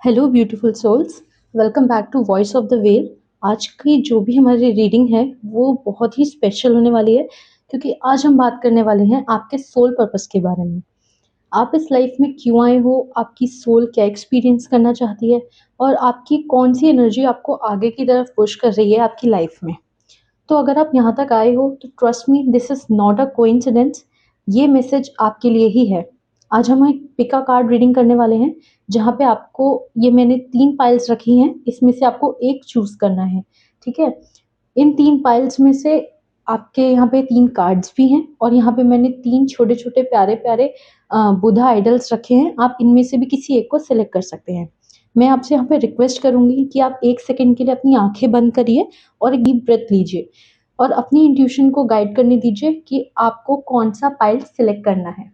Hello beautiful souls. Welcome back to voice of the well. आज की जो भी हमारी रीडिंग है वो बहुत ही स्पेशल होने वाली है, क्योंकि आज हम बात करने वाले हैं आपके सोल पर्पस के बारे में। आप इस लाइफ में क्यों आए हो, आपकी सोल क्या एक्सपीरियंस करना चाहती है, और आपकी कौन सी एनर्जी आपको आगे की तरफ पुश कर रही है आपकी लाइफ में। तो अगर आप यहाँ तक आए हो तो trust me, this is not a coincidence. ये मैसेज आपके लिए ही है। आज हम एक पिका कार्ड रीडिंग करने वाले हैं, जहाँ पे आपको, ये मैंने 3 पाइल्स रखी हैं, इसमें से आपको एक चूज करना है। ठीक है। इन 3 पाइल्स में से आपके यहाँ पे 3 कार्ड्स भी हैं, और यहाँ पे मैंने 3 छोटे छोटे प्यारे प्यारे बुधा आइडल्स रखे हैं। आप इनमें से भी किसी एक को सिलेक्ट कर सकते हैं। मैं आपसे यहाँ पे रिक्वेस्ट करूंगी कि आप 1 सेकंड के लिए अपनी आंखें बंद करिए और एक डीप ब्रेथ लीजिए, और अपनी इंट्यूशन को गाइड करने दीजिए कि आपको कौन सा पाइल सिलेक्ट करना है।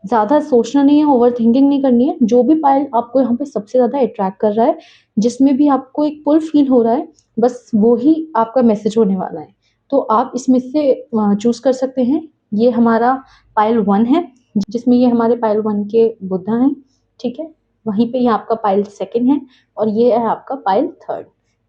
ज़्यादा सोचना नहीं है, ओवर थिंकिंग नहीं करनी है। जो भी पाइल आपको यहाँ पे सबसे ज़्यादा अट्रैक्ट कर रहा है, जिसमें भी आपको एक पुल फील हो रहा है, बस वो ही आपका मैसेज होने वाला है। तो आप इसमें से चूज कर सकते हैं। ये हमारा पाइल 1 है, जिसमें ये हमारे पाइल 1 के बुद्धा हैं। ठीक है। वहीं पे ये आपका पाइल 2 है, और ये है आपका पाइल 3।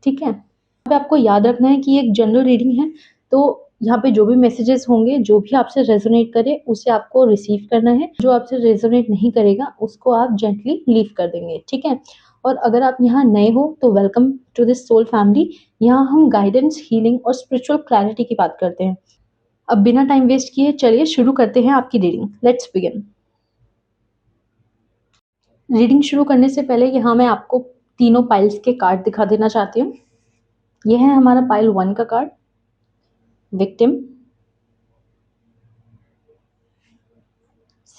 ठीक है। यहाँ पे आपको याद रखना है कि ये एक जनरल रीडिंग है, तो यहाँ पे जो भी मैसेजेस होंगे, जो भी आपसे रेजोनेट करे उसे आपको रिसीव करना है। जो आपसे रेजोनेट नहीं करेगा उसको आप जेंटली लीव कर देंगे। ठीक है। और अगर आप यहाँ नए हो तो welcome to this soul family. यहाँ हम गाइडेंस, हीलिंग और स्पिरिचुअल क्लैरिटी की बात करते हैं। अब बिना टाइम वेस्ट किए चलिए शुरू करते हैं आपकी रीडिंग। Let's begin. रीडिंग शुरू करने से पहले यहाँ मैं आपको तीनों पाइल्स के कार्ड दिखा देना चाहती हूँ। यह है हमारा पाइल 1 का card, victim.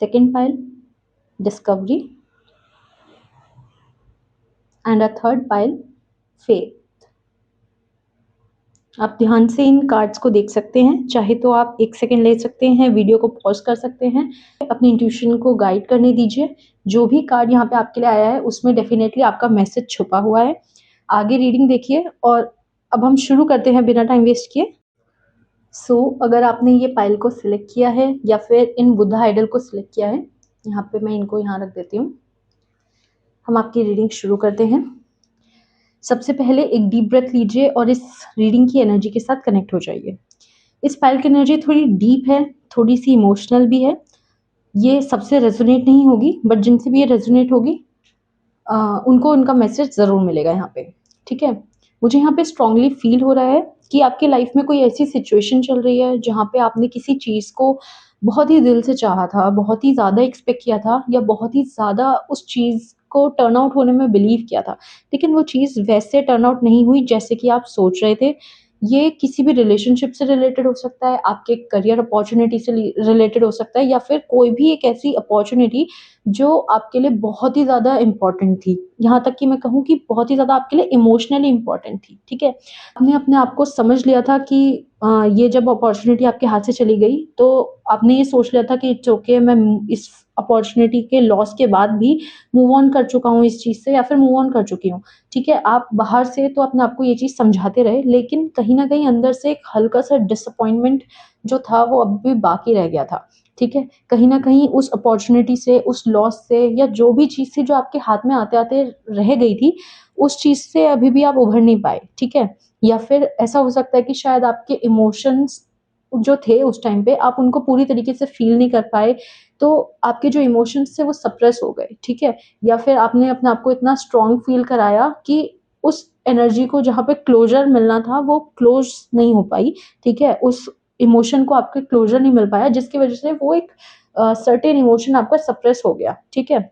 Second pile, discovery. And a third pile, faith. आप ध्यान से इन कार्ड्स को देख सकते हैं। चाहे तो आप 1 सेकंड ले सकते हैं, वीडियो को पॉज कर सकते हैं, अपनी इंट्यूशन को गाइड करने दीजिए। जो भी कार्ड यहाँ पे आपके लिए आया है उसमें डेफिनेटली आपका मैसेज छुपा हुआ है। आगे रीडिंग देखिए, और अब हम शुरू करते हैं बिना टाइम वेस्ट किए। अगर आपने ये पाइल को सिलेक्ट किया है या फिर इन बुद्धा आइडल को सिलेक्ट किया है, यहाँ पे मैं इनको यहाँ रख देती हूँ। हम आपकी रीडिंग शुरू करते हैं। सबसे पहले एक डीप ब्रेथ लीजिए और इस रीडिंग की एनर्जी के साथ कनेक्ट हो जाइए। इस पाइल की एनर्जी थोड़ी डीप है, थोड़ी सी इमोशनल भी है। ये सबसे रेजोनेट नहीं होगी, बट जिनसे भी ये रेजोनेट होगी उनको उनका मैसेज ज़रूर मिलेगा यहाँ पे। ठीक है। मुझे यहाँ पे स्ट्रांगली फील हो रहा है कि आपके लाइफ में कोई ऐसी सिचुएशन चल रही है जहाँ पे आपने किसी चीज़ को बहुत ही दिल से चाहा था, बहुत ही ज़्यादा एक्सपेक्ट किया था, या बहुत ही ज़्यादा उस चीज़ को टर्न आउट होने में बिलीव किया था, लेकिन वो चीज़ वैसे टर्न आउट नहीं हुई जैसे कि आप सोच रहे थे। ये किसी भी रिलेशनशिप से रिलेटेड हो सकता है, आपके करियर अपॉर्चुनिटी से रिलेटेड हो सकता है, या फिर कोई भी एक ऐसी अपॉर्चुनिटी जो आपके लिए बहुत ही ज़्यादा इम्पोर्टेंट थी। यहाँ तक कि मैं कहूँ कि बहुत ही ज़्यादा आपके लिए इमोशनली इम्पोर्टेंट थी। ठीक है। आपने अपने आप को समझ लिया था कि ये जब अपॉर्चुनिटी आपके हाथ से चली गई तो आपने ये सोच लिया था कि इट्स ओके, मैं इस अपॉर्चुनिटी के लॉस के बाद भी मूव ऑन कर चुका हूँ इस चीज़ से, या फिर मूव ऑन कर चुकी हूँ। ठीक है। आप बाहर से तो अपने आप को ये चीज़ समझाते रहे, लेकिन कहीं न कहीं अंदर से एक हल्का-सा डिसअपॉइंटमेंट जो था वो अब भी बाकी रह गया था। ठीक है। कहीं न कहीं उस अपॉर्चुनिटी से, उस लॉस से, या जो भी चीज़ थी जो आपके हाथ में आते-आते रह गई थी, उस चीज़ से अभी भी आप उभर नहीं पाए। ठीक है। या फिर ऐसा हो सकता है कि शायद आपके इमोशंस जो थे उस टाइम पे आप उनको पूरी तरीके से फ़ील नहीं कर पाए, तो आपके जो इमोशंस थे वो सप्रेस हो गए। ठीक है। या फिर आपने अपने आप को इतना स्ट्रॉन्ग फ़ील कराया कि उस एनर्जी को जहाँ पे क्लोज़र मिलना था वो क्लोज़ नहीं हो पाई। ठीक है। उस इमोशन को आपके क्लोज़र नहीं मिल पाया, जिसकी वज़ह से वो एक सर्टेन इमोशन आपका सप्रेस हो गया। ठीक है।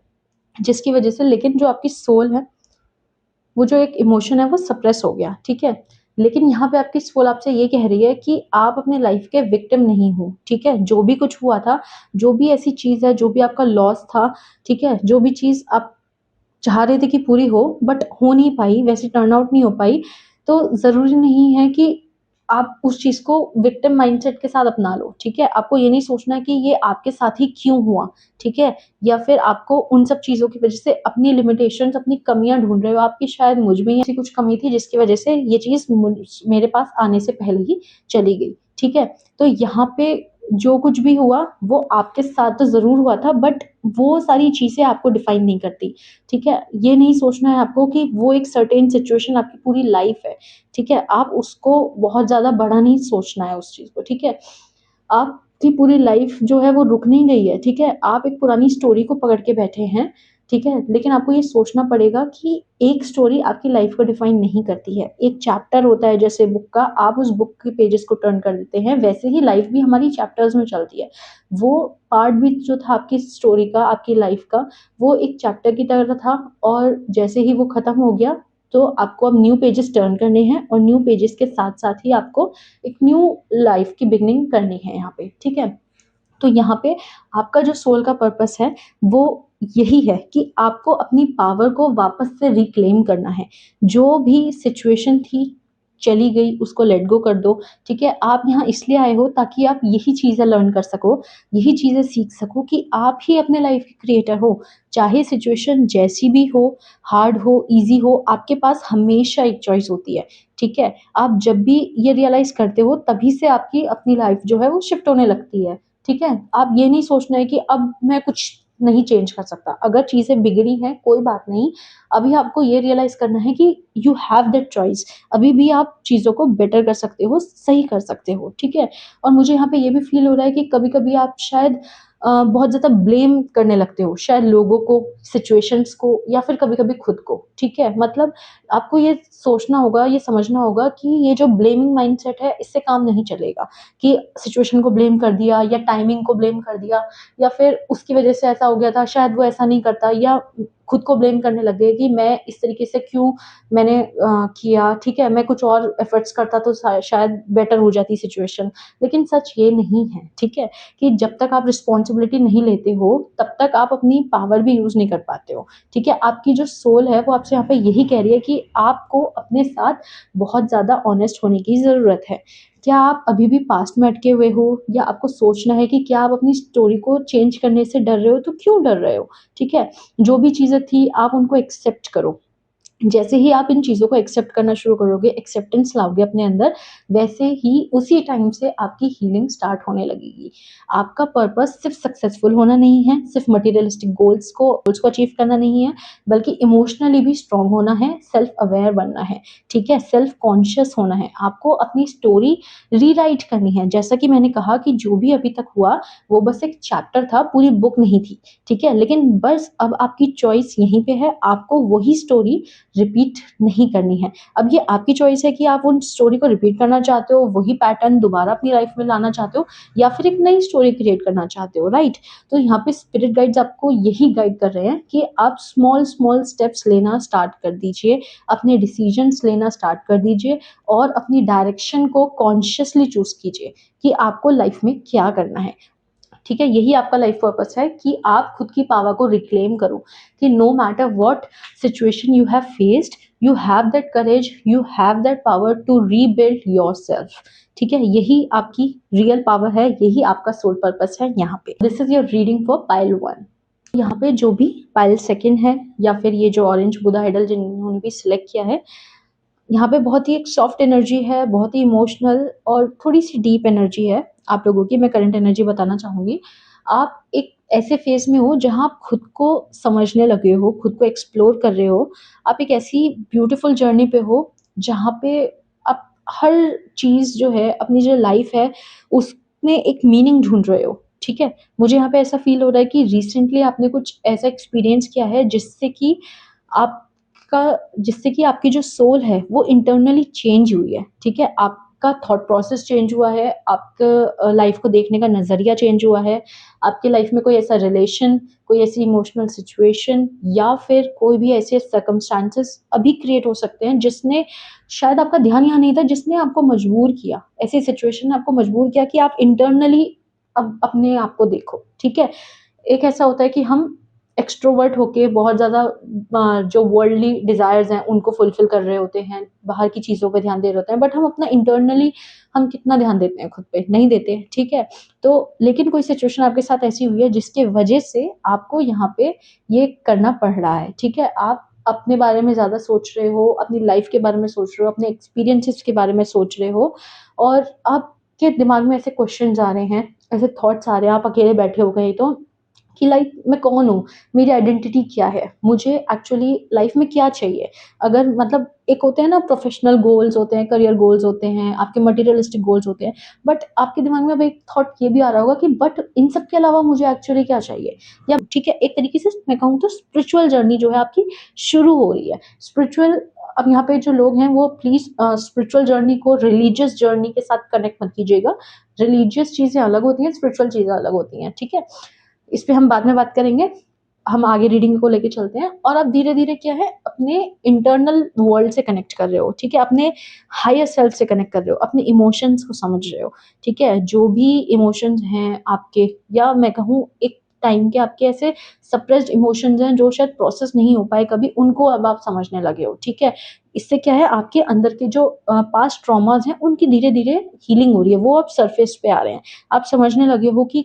जिसकी वज़ह से, लेकिन जो आपकी सोल है, वो जो एक इमोशन है वो सप्रेस हो गया। ठीक है। लेकिन यहाँ पे आपकी सोल आपसे ये कह रही है कि आप अपने लाइफ के विक्टिम नहीं हो। ठीक है। जो भी कुछ हुआ था, जो भी ऐसी चीज़ है, जो भी आपका लॉस था, ठीक है, जो भी चीज़ आप चाह रहे थे कि पूरी हो बट हो नहीं पाई, वैसे टर्न आउट नहीं हो पाई, तो ज़रूरी नहीं है कि आप उस चीज़ को विक्टिम माइंडसेट के साथ अपना लो। ठीक है। आपको ये नहीं सोचना कि ये आपके साथ ही क्यों हुआ। ठीक है। या फिर आपको उन सब चीज़ों की वज़ह से अपनी लिमिटेशंस, अपनी कमियाँ ढूँढ रहे हो। आपकी शायद मुझ में ही ऐसी कुछ कमी थी जिसकी वज़ह से ये चीज़ मेरे पास आने से पहले ही चली गई। ठीक है। तो यहाँ पे जो कुछ भी हुआ वो आपके साथ तो ज़रूर हुआ था, बट वो सारी चीज़ें आपको डिफाइन नहीं करती, ठीक है? ये नहीं सोचना है आपको कि वो एक सर्टेन सिचुएशन आपकी पूरी लाइफ़ है, ठीक है? आप उसको बहुत ज़्यादा बड़ा नहीं सोचना है उस चीज़ को, ठीक है? आपकी पूरी लाइफ़ जो है वो रुक नहीं गई है, ठीक है? आप एक पुरानी स्टोरी को पकड़ के बैठे हैं, ठीक है? लेकिन आपको ये सोचना पड़ेगा कि एक स्टोरी आपकी लाइफ़ को डिफाइन नहीं करती है। एक चैप्टर होता है जैसे बुक का, आप उस बुक के पेजेज़ को टर्न कर देते हैं, वैसे ही लाइफ़ भी हमारी चैप्टर्स में चलती है। वो पार्ट भी जो था आपकी स्टोरी का, आपकी लाइफ़ का, वो एक चैप्टर की तरह था और जैसे ही वो खत्म हो गया, तो आपको अब न्यू पेजेज़ टर्न करने हैं और न्यू पेजेज़ के साथ-साथ ही आपको एक न्यू लाइफ़ की बिगिनिंग करनी है यहाँ पे, ठीक है? तो यहाँ पे आपका जो सोल का पर्पस है, वो यही है कि आपको अपनी पावर को वापस से रिक्लेम करना है। जो भी सिचुएशन थी, चली गई, उसको लेट गो कर दो, ठीक है? आप यहाँ इसलिए आए हो ताकि आप यही चीज़ें लर्न कर सको, यही चीज़ें सीख सको कि आप ही अपने लाइफ़ के क्रिएटर हो। चाहे सिचुएशन जैसी भी हो, हार्ड हो, ईज़ी हो, आपके पास हमेशा एक चॉइस होती है, ठीक है? आप जब भी ये रियलाइज़ करते हो, तभी से आपकी अपनी लाइफ़ जो है वो शिफ्ट होने लगती है। ठीक है? आप ये नहीं सोचना है कि अब मैं कुछ नहीं चेंज कर सकता। अगर चीज़ें बिगड़ी हैं, कोई बात नहीं। अभी आपको ये रियलाइज़ करना है कि यू हैव दैट चॉइस। अभी भी आप चीज़ों को बेटर कर सकते हो, सही कर सकते हो, ठीक है? और मुझे यहाँ पे ये भी फ़ील हो रहा है कि कभी-कभी आप शायद बहुत ज़्यादा ब्लेम करने लगते हो, शायद लोगों को, सिचुएशंस को या फिर कभी-कभी खुद को, ठीक है? मतलब आपको ये सोचना होगा, ये समझना होगा कि ये जो ब्लेमिंग माइंडसेट है, इससे काम नहीं चलेगा। कि सिचुएशन को ब्लेम कर दिया या टाइमिंग को ब्लेम कर दिया या फिर उसकी वजह से ऐसा हो गया था, शायद वो ऐसा नहीं करता या खुद को ब्लेम करने लग गए कि मैं इस तरीके से क्यों मैंने किया, ठीक है? मैं कुछ और एफर्ट्स करता तो शायद बेटर हो जाती सिचुएशन। लेकिन सच ये नहीं है, ठीक है? कि जब तक आप रिस्पॉन्सिबिलिटी नहीं लेते हो, तब तक आप अपनी पावर भी यूज़ नहीं कर पाते हो, ठीक है? आपकी जो सोल है वो आपसे यहाँ पे यही कह रही है कि आपको अपने साथ बहुत ज़्यादा ऑनेस्ट होने की ज़रूरत है। क्या आप अभी भी पास्ट में अटके हुए हो या आपको सोचना है कि क्या आप अपनी स्टोरी को चेंज करने से डर रहे हो, तो क्यों डर रहे हो? ठीक है? जो भी चीज़ें थी आप उनको एक्सेप्ट करो। जैसे ही आप इन चीज़ों को एक्सेप्ट करना शुरू करोगे, एक्सेप्टेंस लाओगे अपने अंदर, वैसे ही उसी टाइम से आपकी हीलिंग स्टार्ट होने लगेगी। आपका पर्पस सिर्फ़ सक्सेसफुल होना नहीं है, सिर्फ़ मटेरियलिस्टिक गोल्स को अचीव करना नहीं है, बल्कि इमोशनली भी स्ट्रॉन्ग होना है, सेल्फ अवेयर बनना है, ठीक है? सेल्फ कॉन्शियस होना है। आपको अपनी स्टोरी रीराइट करनी है। जैसा कि मैंने कहा कि जो भी अभी तक हुआ, वो बस एक चैप्टर था, पूरी बुक नहीं थी, ठीक है? लेकिन बस अब आपकी चॉइस यहीं पे है, आपको वही स्टोरी रिपीट नहीं करनी है। अब ये आपकी चॉइस है कि आप उन स्टोरी को रिपीट करना चाहते हो, वही पैटर्न दोबारा अपनी लाइफ में लाना चाहते हो या फिर एक नई स्टोरी क्रिएट करना चाहते हो, राइट? तो यहाँ पे स्पिरिट गाइड्स आपको यही गाइड कर रहे हैं कि आप स्मॉल-स्मॉल स्टेप्स लेना स्टार्ट कर दीजिए, अपने डिसीजंस लेना स्टार्ट कर दीजिए और अपनी डायरेक्शन को कॉन्शियसली चूज़ कीजिए कि आपको लाइफ में क्या करना है। ठीक है? यही आपका लाइफ पर्पस है कि आप खुद की पावर को रिक्लेम करो कि no matter what situation you have faced, you have that courage, you have that power to rebuild yourself. ठीक है? यही आपकी रियल पावर है, यही आपका सोल पर्पस है यहाँ पे। This is your reading for pile 1। यहाँ पे जो भी पाइल 2 है या फिर ये जो ऑरेंज बुद्धा आइडल जिन्होंने भी सिलेक्ट किया है, यहाँ पे बहुत ही एक सॉफ्ट एनर्जी है, बहुत ही इमोशनल और थोड़ी-सी डीप एनर्जी है आप लोगों की। मैं करंट एनर्जी बताना चाहूँगी। आप एक ऐसे फ़ेज़ में हो जहाँ आप खुद को समझने लगे हो, खुद को एक्सप्लोर कर रहे हो। आप एक ऐसी ब्यूटीफुल जर्नी पे हो, जहाँ पे आप हर चीज़ जो है, अपनी जो लाइफ़ है, उसमें एक मीनिंग ढूँढ रहे हो, ठीक है? मुझे यहाँ पे ऐसा फ़ील हो रहा है कि रिसेंटली आपने कुछ ऐसा एक्सपीरियंस किया है जिससे कि आपकी जो सोल है वो इंटरनली चेंज हुई है, ठीक है? आपका थॉट प्रोसेस चेंज हुआ है, आपका लाइफ़ को देखने का नज़रिया चेंज हुआ है, आपकी लाइफ़ में कोई ऐसा रिलेशन, कोई ऐसी इमोशनल सिचुएशन या फिर कोई भी ऐसे सर्कमस्टेंसेस अभी क्रिएट हो सकते हैं जिसने शायद आपका ध्यान यहाँ नहीं था, जिसने आपको मजबूर किया। ऐसी सिचुएशन ने आपको मजबूर किया कि आप इंटरनली अब अपने आप को देखो, ठीक है? एक ऐसा होता है कि हम एक्सट्रोवर्ट होके बहुत ज़्यादा जो वर्ल्डली डिज़ायर्स हैं उनको फुलफ़िल कर रहे होते हैं, बाहर की चीज़ों पे ध्यान दे रहे होते हैं, बट हम अपना इंटरनली हम कितना ध्यान देते हैं खुद पे? नहीं देते, ठीक है? तो लेकिन कोई सिचुएशन आपके साथ ऐसी हुई है जिसकी वजह से आपको यहाँ पे ये करना पड़ रहा है, ठीक है? आप अपने बारे में ज़्यादा सोच रहे हो, अपनी लाइफ़ के बारे में सोच रहे हो, अपने एक्सपीरियंसेस के बारे में सोच रहे हो और आप आपके दिमाग में ऐसे क्वेश्चंस आ रहे हैं, ऐसे थॉट्स आ रहे हैं, आप अकेले बैठे हो कहीं तो, कि लाइक मैं कौन हूँ? मेरी आइडेंटिटी क्या है? मुझे एक्चुअली लाइफ में क्या चाहिए? अगर मतलब एक होते हैं ना प्रोफेशनल गोल्स होते हैं, करियर गोल्स होते हैं, आपके मटेरियलिस्टिक गोल्स होते हैं, बट आपके दिमाग में अब एक थॉट ये भी आ रहा होगा कि बट इन सब के अलावा मुझे एक्चुअली क्या चाहिए? या ठीक है, एक तरीके से मैं कहूँ तो स्पिरिचुअल जर्नी जो है आपकी शुरू हो रही है। स्पिरिचुअल अब यहाँ पे जो लोग हैं वो प्लीज़ स्पिरिचुअल जर्नी को रिलीजियस जर्नी के साथ कनेक्ट मत कीजिएगा। रिलीजियस चीज़ें अलग होती हैं, स्पिरिचुअल चीज़ें अलग होती हैं, ठीक है? इस पे हम बाद में बात करेंगे। हम आगे रीडिंग को लेके चलते हैं और आप धीरे-धीरे क्या है अपने इंटरनल वर्ल्ड से कनेक्ट कर रहे हो, ठीक है? अपने हायर सेल्फ से कनेक्ट कर रहे हो, अपने इमोशंस को समझ रहे हो, ठीक है? जो भी इमोशंस हैं आपके, या मैं कहूँ एक टाइम के आपके ऐसे सप्रेस्ड इमोशंस हैं जो शायद प्रोसेस नहीं हो पाए कभी, उनको अब आप समझने लगे हो, ठीक है? इससे क्या है आपके अंदर के जो पास्ट ट्रॉमास हैं उनकी धीरे-धीरे हीलिंग हो रही है, वो अब सरफेस पे आ रहे हैं। आप समझने लगे हो कि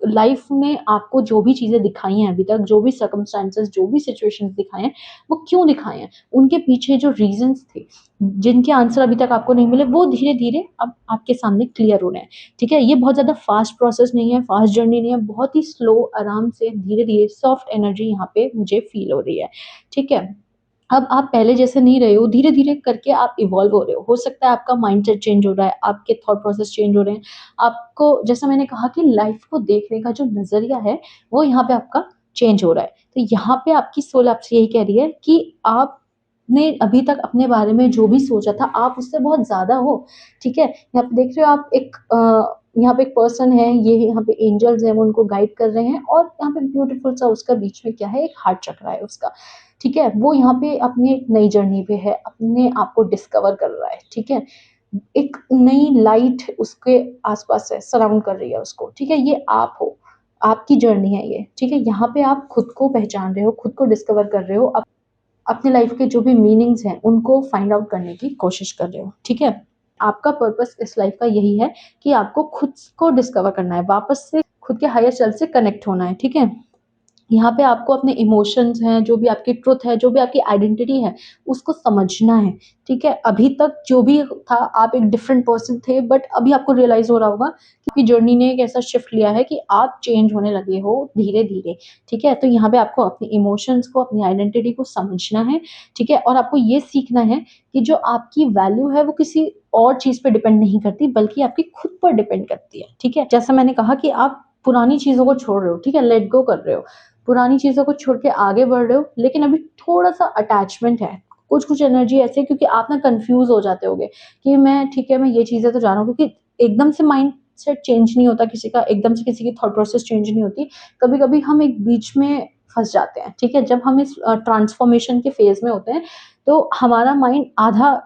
लाइफ में आपको जो भी चीज़ें दिखाई हैं अभी तक, जो भी सर्कमस्टेंसेस, जो भी सिचुएशंस दिखाए हैं, वो क्यों दिखाए हैं? उनके पीछे जो रीज़न्स थे, जिनके आंसर अभी तक आपको नहीं मिले, वो धीरे-धीरे अब आपके सामने क्लियर हो रहे हैं, ठीक है? ये बहुत ज़्यादा फास्ट प्रोसेस नहीं है, फास्ट जर्नी नहीं है, बहुत ही स्लो, आराम से, धीरे-धीरे सॉफ्ट एनर्जी यहाँ पे मुझे फ़ील हो रही है, ठीक है? अब आप पहले जैसे नहीं रहे हो, धीरे-धीरे करके आप इवॉल्व हो रहे हो। हो सकता है आपका माइंडसेट चेंज हो रहा है, आपके थॉट प्रोसेस चेंज हो रहे हैं। आपको जैसा मैंने कहा कि लाइफ़ को देखने का जो नज़रिया है, वो यहाँ पे आपका चेंज हो रहा है। तो यहाँ पे आपकी सोल आपसे यही कह रही है कि आपने अभी तक अपने बारे में जो भी सोचा था, आप उससे बहुत ज़्यादा हो, ठीक है? यहाँ पे देख रहे हो आप एक यहाँ पे एक पर्सन है, ये यहाँ पे एंजल्स हैं, वो उनको गाइड कर रहे हैं और यहाँ पे ब्यूटीफुल सा उसका बीच में क्या है, एक हार्ट चक्र है उसका। ठीक है? वो यहाँ पे अपनी एक नई जर्नी पे है, अपने आप को डिस्कवर कर रहा है, ठीक है? एक नई लाइट उसके आस-पास है, सराउंड कर रही है उसको, ठीक है? ये आप हो, आपकी जर्नी है ये, ठीक है? यहाँ पे आप खुद को पहचान रहे हो, खुद को डिस्कवर कर रहे हो, अपनी लाइफ के जो भी मीनिंग्स हैं, उनको फाइंड आउट करने की कोशिश कर रहे हो, ठीक है? आपका पर्पस इस लाइफ का यही है कि आपको खुद को डिस्कवर करना है, वापस से खुद के हायर सेल्फ से कनेक्ट होना है, ठीक है? यहाँ पे आपको अपने इमोशंस हैं, जो भी आपकी ट्रुथ है, जो भी आपकी आइडेंटिटी है, उसको समझना है, ठीक है? अभी तक जो भी था आप एक डिफरेंट पर्सन थे, बट अभी आपको रियलाइज़ हो रहा होगा कि आपकी जर्नी ने एक ऐसा शिफ्ट लिया है कि आप चेंज होने लगे हो धीरे-धीरे, ठीक है? तो यहाँ पे आपको अपने इमोशंस को, अपनी आइडेंटिटी को समझना है, ठीक है? और आपको ये सीखना है कि जो आपकी वैल्यू है वो किसी और चीज़ पे डिपेंड नहीं करती, बल्कि आपकी खुद पर डिपेंड करती है, ठीक है? जैसा मैंने कहा कि आप पुरानी चीज़ों को छोड़ रहे हो, ठीक है? लेट गो कर रहे हो। पुरानी चीज़ों को छोड़ के आगे बढ़ रहे हो, लेकिन अभी थोड़ा-सा अटैचमेंट है। कुछ-कुछ एनर्जी ऐसी है क्योंकि आप ना कन्फ्यूज़ हो जाते होंगे कि मैं ठीक है, मैं ये चीज़ें तो जान रहा हूँ, क्योंकि एकदम से माइंडसेट चेंज नहीं होता किसी का, एकदम से किसी की थॉट प्रोसेस चेंज नहीं होती। कभी-कभी हम एक बीच में फँस जाते हैं, ठीक है? जब हम इस ट्रांसफॉर्मेशन के फेज़ में होते हैं, तो हमारा माइंड आधा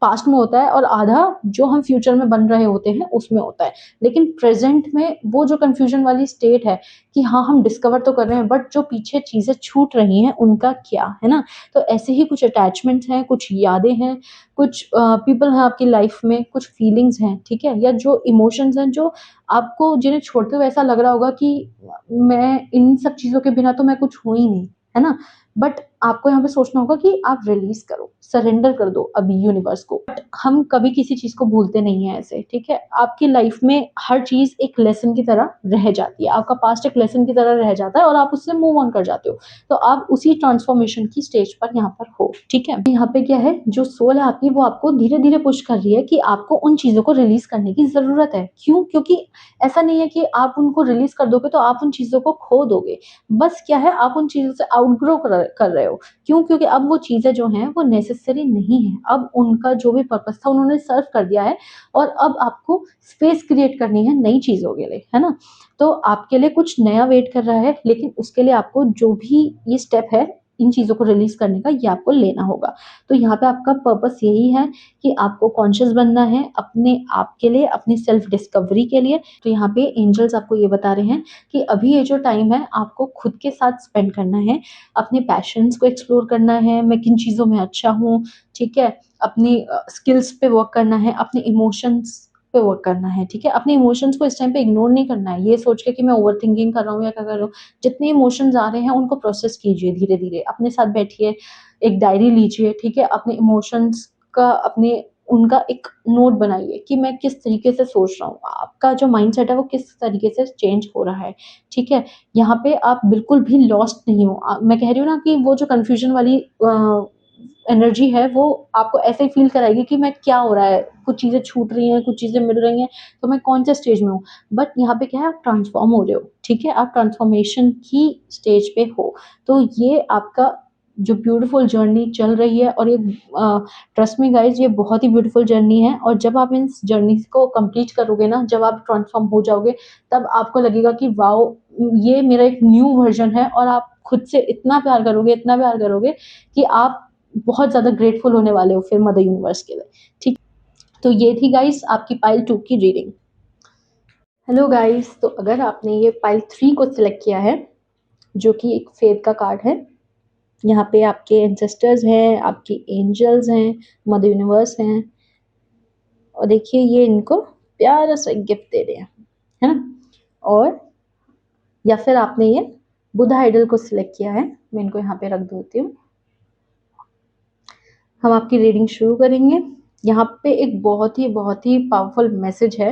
पास्ट में होता है और आधा जो हम फ्यूचर में बन रहे होते हैं उसमें होता है। लेकिन प्रेज़ेंट में वो जो कन्फ्यूज़न वाली स्टेट है कि हाँ, हम डिस्कवर तो कर रहे हैं बट जो पीछे चीज़ें छूट रही हैं उनका क्या, है ना? तो ऐसे ही कुछ अटैचमेंट्स हैं, कुछ यादें हैं, कुछ पीपल हैं आपकी लाइफ़ में, कुछ फीलिंग्स हैं, ठीक है? या जो इमोशंस हैं जो आपको जिन्हें छोड़ते हुए ऐसा लग रहा होगा कि मैं इन सब चीज़ों के बिना तो मैं कुछ हूँ ही नहीं, है ना? बट आपको यहाँ पे सोचना होगा कि आप रिलीज़ करो, सरेंडर कर दो अभी यूनिवर्स को। बट हम कभी किसी चीज़ को भूलते नहीं हैं ऐसे, ठीक है? आपकी लाइफ़ में हर चीज़ एक लेसन की तरह रह जाती है। आपका पास्ट एक लेसन की तरह रह जाता है और आप उससे मूव ऑन कर जाते हो। तो आप उसी ट्रांसफॉर्मेशन की स्टेज पर यहाँ पर हो, ठीक है? यहाँ पे क्या है, जो सोल है आपकी वो आपको धीरे-धीरे पुश कर रही है कि आपको उन चीज़ों को रिलीज़ करने की ज़रूरत है। क्यों? क्योंकि ऐसा नहीं है कि आप उनको रिलीज़ कर दोगे तो आप उन चीज़ों को खो दोगे। बस क्या है, आप उन चीज़ों से आउटग्रो कर रहे हो। क्यों? क्योंकि अब वो चीज़ें जो हैं वो नेसेसरी नहीं है। अब उनका जो भी पर्पस था उन्होंने सर्व कर दिया है और अब आपको स्पेस क्रिएट करनी है नई चीज़ों के लिए, है ना? तो आपके लिए कुछ नया वेट कर रहा है, लेकिन उसके लिए आपको जो भी ये स्टेप है इन चीज़ों को रिलीज़ करने का, ये आपको लेना होगा। तो यहाँ पे आपका पर्पस यही है कि आपको कॉन्शियस बनना है अपने आप के लिए, अपनी सेल्फ डिस्कवरी के लिए। तो यहाँ पे एंजल्स आपको ये बता रहे हैं कि अभी ये जो टाइम है आपको खुद के साथ स्पेंड करना है, अपने पैशन्स को एक्सप्लोर करना है, मैं किन चीज़ों में अच्छा हूँ, ठीक है? अपनी स्किल्स पे वर्क करना है, अपने इमोशंस पे वर्क करना है, ठीक है? अपने इमोशंस को इस टाइम पे इग्नोर नहीं करना है, ये सोच के कि मैं ओवरथिंकिंग कर रहा हूँ या क्या कर रहा हूँ। जितने इमोशंस आ रहे हैं उनको प्रोसेस कीजिए धीरे-धीरे, अपने साथ बैठिए, एक डायरी लीजिए, ठीक है? अपने इमोशंस का अपने उनका एक नोट बनाइए कि मैं किस तरीके से सोच रहा हूँ, आपका जो माइंडसेट है वो किस तरीके से चेंज हो रहा है, ठीक है? यहाँ पे आप बिल्कुल भी लॉस्ट नहीं हो। मैं कह रही हूँ ना कि वो जो कन्फ्यूजन वाली एनर्जी है वो आपको ऐसे ही फील कराएगी कि मैं क्या हो रहा है, कुछ चीज़ें छूट रही हैं, कुछ चीज़ें मिल रही हैं, तो मैं कौन से स्टेज में हूँ। बट यहाँ पे क्या है, आप ट्रांसफॉर्म हो रहे हो, ठीक है? आप ट्रांसफॉर्मेशन की स्टेज पे हो। तो ये आपका जो ब्यूटीफुल जर्नी चल रही है, और ये ट्रस्ट मी गाइज, ये बहुत ही ब्यूटीफुल जर्नी है। और जब आप इस जर्नी को कंप्लीट करोगे ना, जब आप ट्रांसफॉर्म हो जाओगे, तब आपको लगेगा कि वाओ, ये मेरा एक न्यू वर्जन है। और आप खुद से इतना प्यार करोगे, इतना प्यार करोगे कि आप बहुत ज़्यादा ग्रेटफुल होने वाले हो फिर मदर यूनिवर्स के लिए, ठीक। तो ये थी गाइस आपकी पाइल 2 की रीडिंग। हेलो गाइस, तो अगर आपने ये पाइल 3 को सिलेक्ट किया है, जो कि एक फेथ का कार्ड है, यहाँ पे आपके एंसेस्टर्स हैं, आपकी एंजल्स हैं, मदर यूनिवर्स हैं, और देखिए ये इनको प्यारा सा गिफ्ट दे रहे हैं, है ना? और या फिर आपने ये बुद्धा आइडल को सिलेक्ट किया है, मैं इनको यहाँ पे रख देती हूँ। हम आपकी रीडिंग शुरू करेंगे। यहाँ पे एक बहुत ही पावरफुल मैसेज है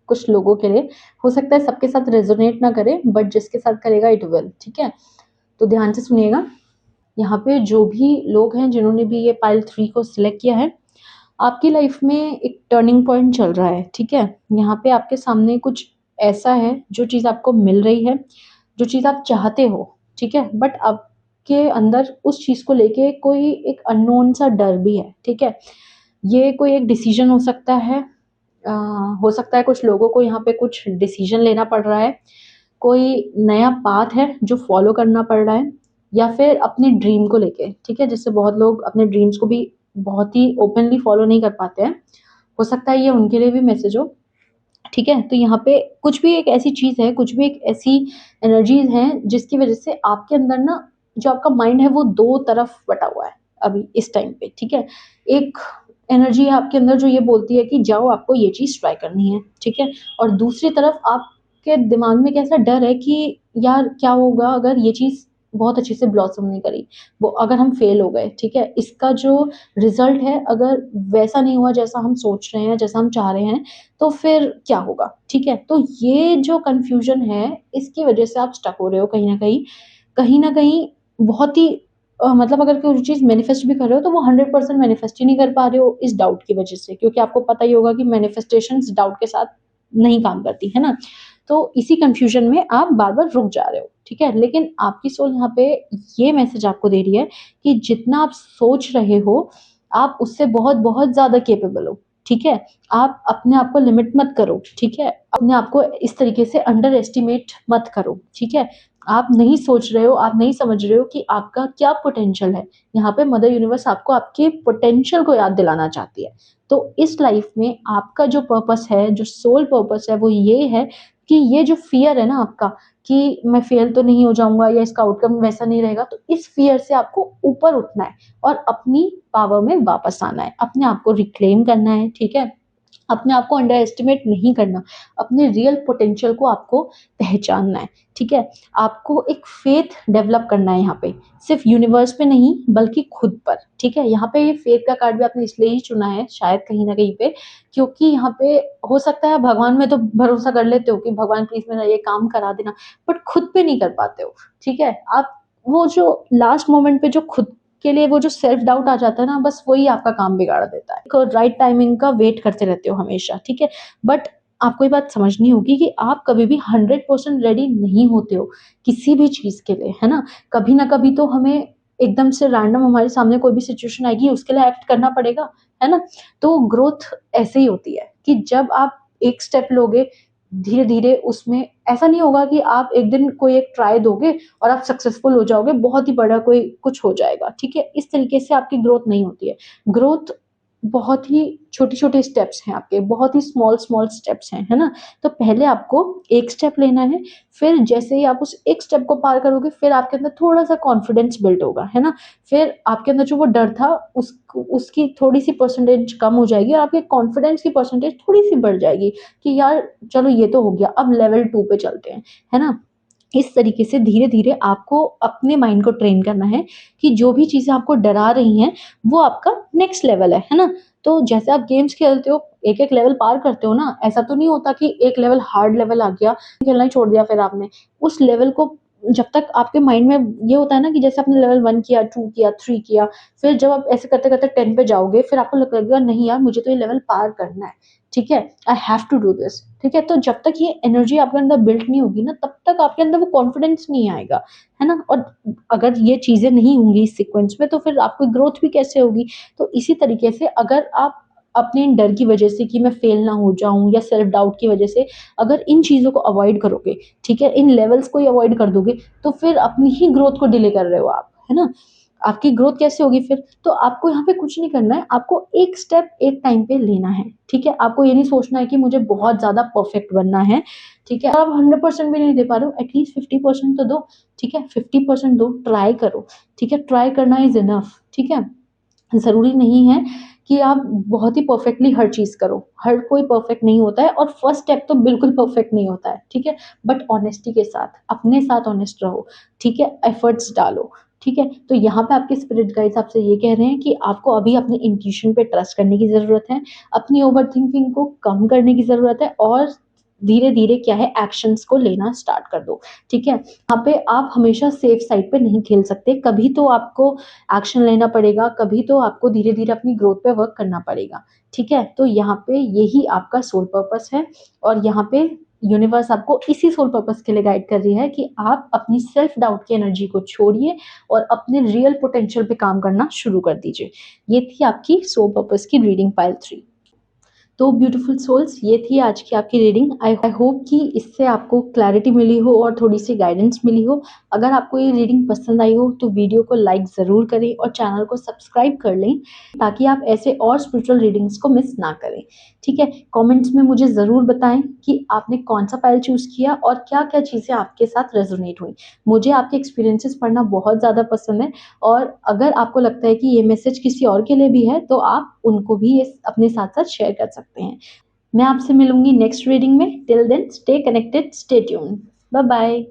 कुछ लोगों के लिए। हो सकता है सबके साथ रेजोनेट ना करे, बट जिसके साथ करेगा इट विल, ठीक है? तो ध्यान से सुनिएगा। यहाँ पे जो भी लोग हैं जिन्होंने भी ये पाइल 3 को सिलेक्ट किया है, आपकी लाइफ में एक टर्निंग पॉइंट चल रहा है, ठीक है? यहाँ पे आपके सामने कुछ ऐसा है, जो चीज़ आपको मिल रही है, जो चीज़ आप चाहते हो, ठीक है? बट आपके अंदर उस चीज़ को लेके कोई एक अननोन सा डर भी है, ठीक है? ये कोई एक डिसीजन हो सकता है। अ, हो सकता है कुछ लोगों को यहाँ पे कुछ डिसीजन लेना पड़ रहा है, कोई नया पाथ है जो फॉलो करना पड़ रहा है, या फिर अपने ड्रीम को लेके, ठीक है? जैसे बहुत लोग अपने ड्रीम्स को भी बहुत ही ओपनली फॉलो नहीं कर पाते हैं। हो सकता है ये उनके लिए भी मैसेज हो, ठीक है? तो यहाँ पे कुछ भी एक ऐसी चीज़ है, कुछ भी एक ऐसी एनर्जीज़ हैं जिसकी वज़ह से आपके अंदर ना, जो आपका माइंड है वो 2 तरफ बँटा हुआ है अभी इस टाइम पे, ठीक है? एक एनर्जी है आपके अंदर जो ये बोलती है कि जाओ, आपको ये चीज़ ट्राई करनी है, ठीक है? और दूसरी तरफ आपके दिमाग में एक ऐसा डर है कि यार क्या होगा अगर ये चीज़ बहुत अच्छे से ब्लॉसम नहीं करी, वो अगर हम फेल हो गए, ठीक है? इसका जो रिज़ल्ट है अगर वैसा नहीं हुआ जैसा हम सोच रहे हैं, जैसा हम चाह रहे हैं, तो फिर क्या होगा, ठीक है? तो ये जो कन्फ्यूज़न है, इसकी वजह से आप स्टक हो रहे हो कहीं न कहीं। कहीं न कहीं बहुत ही मतलब अगर कोई चीज़ मैनिफेस्ट भी कर रहे हो तो वो 100% मैनिफेस्ट ही नहीं कर पा रहे हो इस डाउट की वजह से, क्योंकि आपको पता ही होगा कि मैनिफेस्टेशंस डाउट के साथ नहीं काम करती, है ना? तो इसी कन्फ्यूज़न में आप बार-बार रुक जा रहे हो, ठीक है? लेकिन आपकी सोल यहाँ पे ये मैसेज आपको दे रही है कि जितना आप सोच रहे हो, आप उससे बहुत-बहुत ज़्यादा कैपेबल हो, ठीक है? आप अपने आप को लिमिट मत करो, ठीक है? अपने आप को इस तरीके से अंडर एस्टिमेट मत करो, ठीक है? आप नहीं सोच रहे हो, आप नहीं समझ रहे हो कि आपका क्या पोटेंशियल है। यहाँ पे मदर यूनिवर्स आपको आपके पोटेंशियल को याद दिलाना चाहती है। तो इस लाइफ में आपका जो पर्पस है, जो सोल पर्पस है, वो ये है कि ये जो फ़ियर है ना आपका, कि मैं फेल तो नहीं हो जाऊँगा या इसका आउटकम वैसा नहीं रहेगा, तो इस फ़ियर से आपको ऊपर उठना है और अपनी पावर में वापस आना है, अपने आप को रिक्लेम करना है, ठीक है? अपने आप को अंडर एस्टिमेट नहीं करना, अपने रियल पोटेंशियल को आपको पहचानना है, ठीक है? आपको एक फ़ेथ डेवलप करना है यहाँ पे, सिर्फ़ यूनिवर्स पे नहीं बल्कि खुद पर, ठीक है? यहाँ पे ये फ़ेथ का कार्ड भी आपने इसलिए ही चुना है शायद कहीं न कहीं पे, क्योंकि यहाँ पे हो सकता है भगवान में तो भरोसा कर लेते हो कि भगवान प्लीज़ मेरा ये काम करा देना, बट खुद पे नहीं कर पाते हो, ठीक है? आप वो जो लास्ट मोमेंट पे जो खुद के लिए वो जो सेल्फ डाउट आ जाता है ना, बस वही आपका काम बिगाड़ देता है। को राइट टाइमिंग का वेट करते रहते हो हमेशा, ठीक है? बट आपको ये बात समझनी होगी कि आप कभी भी 100% रेडी नहीं होते हो, किसी भी चीज़ के लिए, है ना? कभी ना कभी तो हमें एकदम से रैंडम हमारे सामने कोई भी सिचुएशन आएगी, उसके लिए एक्ट करना पड़ेगा, है ना? तो ग्रोथ ऐसे ही होती है कि जब आप एक स्टेप लोगे, धीरे-धीरे उसमें ऐसा नहीं होगा कि आप एक दिन कोई एक ट्राई दोगे और आप सक्सेसफुल हो जाओगे, बहुत ही बड़ा कोई कुछ हो जाएगा, ठीक है? इस तरीके से आपकी ग्रोथ नहीं होती है। ग्रोथ बहुत ही छोटे-छोटे स्टेप्स हैं आपके, बहुत ही स्मॉल-स्मॉल स्टेप्स हैं, है ना? तो पहले आपको एक स्टेप लेना है, फिर जैसे ही आप उस एक स्टेप को पार करोगे, फिर आपके अंदर थोड़ा-सा कॉन्फिडेंस बिल्ड होगा, है ना? फिर आपके अंदर जो वो डर था, उसकी थोड़ी-सी परसेंटेज कम हो जाएगी और आपके कॉन्फिडेंस की परसेंटेज थोड़ी-सी बढ़ जाएगी कि यार चलो ये तो हो गया, अब लेवल 2 पे चलते हैं, है ना? इस तरीके से धीरे-धीरे आपको अपने माइंड को ट्रेन करना है कि जो भी चीज़ें आपको डरा रही हैं, वो आपका नेक्स्ट लेवल है ना? तो जैसे आप गेम्स खेलते हो, एक-एक लेवल पार करते हो ना, ऐसा तो नहीं होता कि एक लेवल हार्ड लेवल आ गया, खेलना ही छोड़ दिया फिर आपने। उस लेवल को जब तक आपके माइंड में ये होता है ना कि जैसे आपने लेवल 1 किया, 2 किया, 3 किया, फिर जब आप ऐसे करते-करते 10 पे जाओगे, फिर आपको लगेगा नहीं यार मुझे तो ये लेवल पार करना है, ठीक है? I have to do this, ठीक है? तो जब तक ये एनर्जी आपके अंदर बिल्ट नहीं होगी ना, तब तक आपके अंदर वो कॉन्फिडेंस नहीं आएगा, है ना? और अगर ये चीज़ें नहीं होंगी इस सीक्वेंस में तो फिर आपकी ग्रोथ भी कैसे होगी? तो इसी तरीके से अगर आप अपने इन डर की वजह से कि मैं फेल ना हो जाऊँ या सेल्फ डाउट की वजह से अगर इन चीज़ों को अवॉइड करोगे, ठीक है? इन लेवल्स को ही अवॉइड कर दोगे, तो फिर अपनी ही ग्रोथ को डिले कर रहे हो आप, है ना? आपकी ग्रोथ कैसे होगी फिर? तो आपको यहाँ पे कुछ नहीं करना है, आपको एक स्टेप एक टाइम पे लेना है, ठीक है? आपको ये नहीं सोचना है कि मुझे बहुत ज़्यादा परफेक्ट बनना है, ठीक है? आप 100% भी नहीं दे पा रहे हो, एटलीस्ट 50% तो दो, ठीक है? 50% दो, ट्राई करो, ठीक है? ट्राई करना इज़ इनफ, ठीक है? ज़रूरी नहीं है कि आप बहुत ही परफेक्टली हर चीज़ करो, हर कोई परफेक्ट नहीं होता है और फर्स्ट स्टेप तो बिल्कुल परफेक्ट नहीं होता है, ठीक है? बट ऑनेस्टी के साथ, अपने साथ ऑनेस्ट रहो, ठीक है? एफर्ट्स डालो, ठीक है? तो यहाँ पे आपके स्पिरिट गाइड्स आपसे ये कह रहे हैं कि आपको अभी अपने इंट्यूशन पे ट्रस्ट करने की ज़रूरत है, अपनी ओवरथिंकिंग को कम करने की ज़रूरत है और धीरे-धीरे क्या है एक्शंस को लेना स्टार्ट कर दो, ठीक है? यहाँ पे आप हमेशा सेफ साइड पे नहीं खेल सकते, कभी तो आपको एक्शन लेना पड़ेगा, कभी तो आपको धीरे-धीरे अपनी ग्रोथ पे वर्क करना पड़ेगा, ठीक है? तो यहाँ पे यही आपका सोल पर्पस है और यहाँ पे यूनिवर्स आपको इसी सोल पर्पस के लिए गाइड कर रही है कि आप अपनी सेल्फ डाउट की एनर्जी को छोड़िए और अपने रियल पोटेंशियल पे काम करना शुरू कर दीजिए। ये थी आपकी सोल पर्पस की रीडिंग पाइल 3। तो ब्यूटीफुल सोल्स ये थी आज की आपकी रीडिंग। आई होप कि इससे आपको क्लैरिटी मिली हो और थोड़ी सी गाइडेंस मिली हो। अगर आपको ये रीडिंग पसंद आई हो तो वीडियो को लाइक ज़रूर करें और चैनल को सब्सक्राइब कर लें ताकि आप ऐसे और स्पिरिचुअल रीडिंग्स को मिस ना करें, ठीक है? कमेंट्स में मुझे ज़रूर बताएं कि आपने कौन सा पाइल चूज़ किया और क्या-क्या चीज़ें आपके साथ रेजोनेट हुई। मुझे आपके एक्सपीरियंसेस पढ़ना बहुत ज़्यादा पसंद है और अगर आपको लगता है कि ये मैसेज किसी और के लिए भी है तो आप उनको भी ये अपने साथ-साथ शेयर कर सकते हैं। मैं आपसे मिलूँगी नेक्स्ट रीडिंग में। Till then stay connected, stay tuned. Bye bye.